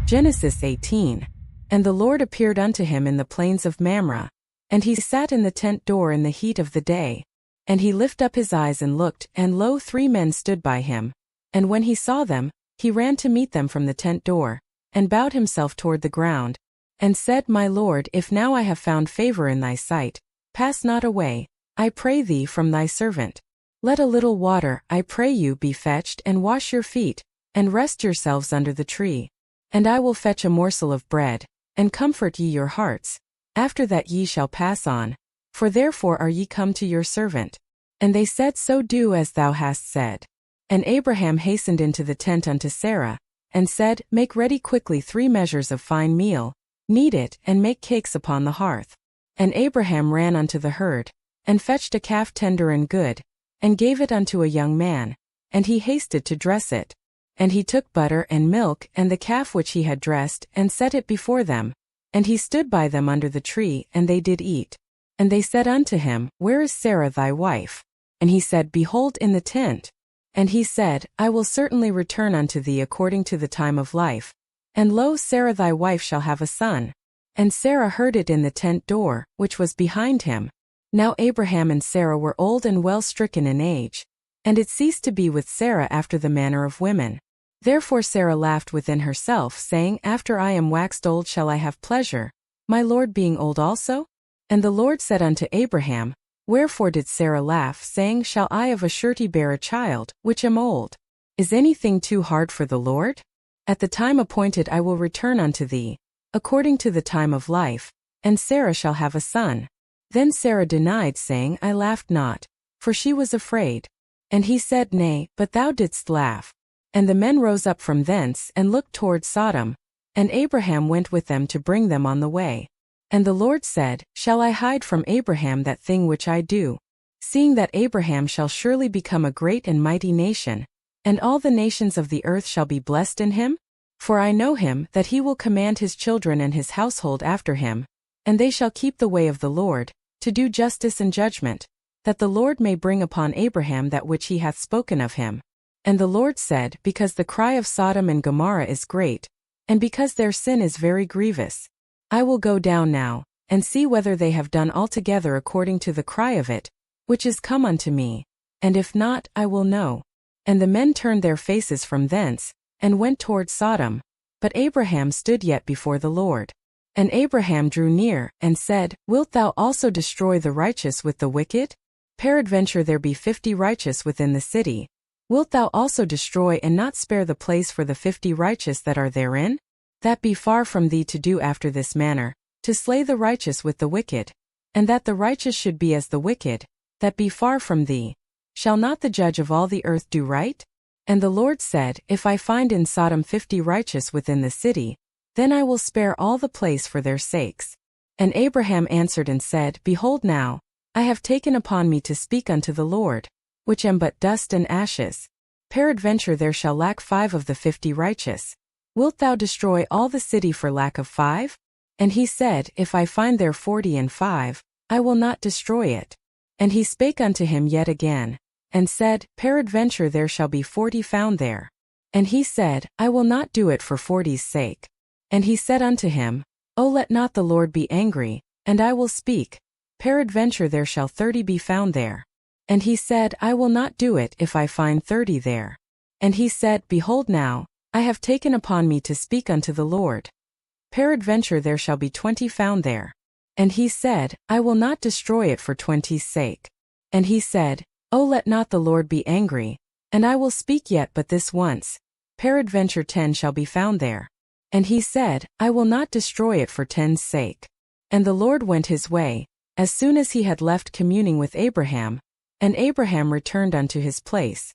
Genesis 18. And the Lord appeared unto him in the plains of Mamre. And he sat in the tent door in the heat of the day. And he lifted up his eyes and looked, and lo, 3 men stood by him. And when he saw them, he ran to meet them from the tent door, and bowed himself toward the ground, and said, My Lord, if now I have found favor in thy sight, pass not away, I pray thee, from thy servant. Let a little water, I pray you, be fetched, and wash your feet, and rest yourselves under the tree. And I will fetch a morsel of bread, and comfort ye your hearts. After that ye shall pass on, for therefore are ye come to your servant. And they said, So do as thou hast said. And Abraham hastened into the tent unto Sarah, and said, Make ready quickly 3 measures of fine meal, knead it, and make cakes upon the hearth. And Abraham ran unto the herd, and fetched a calf tender and good, and gave it unto a young man, and he hasted to dress it. And he took butter and milk and the calf which he had dressed, and set it before them. And he stood by them under the tree, and they did eat. And they said unto him, Where is Sarah thy wife? And he said, Behold, in the tent. And he said, I will certainly return unto thee according to the time of life. And lo, Sarah thy wife shall have a son. And Sarah heard it in the tent door, which was behind him. Now Abraham and Sarah were old and well stricken in age. And it ceased to be with Sarah after the manner of women. Therefore Sarah laughed within herself, saying, After I am waxed old shall I have pleasure, my Lord being old also? And the Lord said unto Abraham, Wherefore did Sarah laugh, saying, Shall I of a surety bear a child, which am old? Is anything too hard for the Lord? At the time appointed I will return unto thee, according to the time of life, and Sarah shall have a son. Then Sarah denied, saying, I laughed not, for she was afraid. And he said, Nay, but thou didst laugh. And the men rose up from thence, and looked toward Sodom. And Abraham went with them to bring them on the way. And the Lord said, Shall I hide from Abraham that thing which I do? Seeing that Abraham shall surely become a great and mighty nation, and all the nations of the earth shall be blessed in him? For I know him, that he will command his children and his household after him, and they shall keep the way of the Lord, to do justice and judgment, that the Lord may bring upon Abraham that which he hath spoken of him. And the Lord said, Because the cry of Sodom and Gomorrah is great, and because their sin is very grievous, I will go down now, and see whether they have done altogether according to the cry of it, which is come unto me, and if not, I will know. And the men turned their faces from thence, and went toward Sodom. But Abraham stood yet before the Lord. And Abraham drew near, and said, Wilt thou also destroy the righteous with the wicked? Peradventure there be 50 righteous within the city. Wilt thou also destroy and not spare the place for the 50 righteous that are therein? That be far from thee to do after this manner, to slay the righteous with the wicked, and that the righteous should be as the wicked, that be far from thee. Shall not the judge of all the earth do right? And the Lord said, If I find in Sodom 50 righteous within the city, then I will spare all the place for their sakes. And Abraham answered and said, Behold now, I have taken upon me to speak unto the Lord, which am but dust and ashes. Peradventure there shall lack 5 of the 50 righteous. Wilt thou destroy all the city for lack of 5? And he said, If I find there 40 and 5, I will not destroy it. And he spake unto him yet again, and said, Peradventure there shall be 40 found there. And he said, I will not do it for 40's sake. And he said unto him, O let not the Lord be angry, and I will speak. Peradventure there shall 30 be found there. And he said, I will not do it if I find 30 there. And he said, Behold now, I have taken upon me to speak unto the Lord. Peradventure there shall be 20 found there. And he said, I will not destroy it for 20's sake. And he said, O let not the Lord be angry, and I will speak yet but this once. Peradventure 10 shall be found there. And he said, I will not destroy it for 10's sake. And the Lord went his way, as soon as he had left communing with Abraham, and Abraham returned unto his place.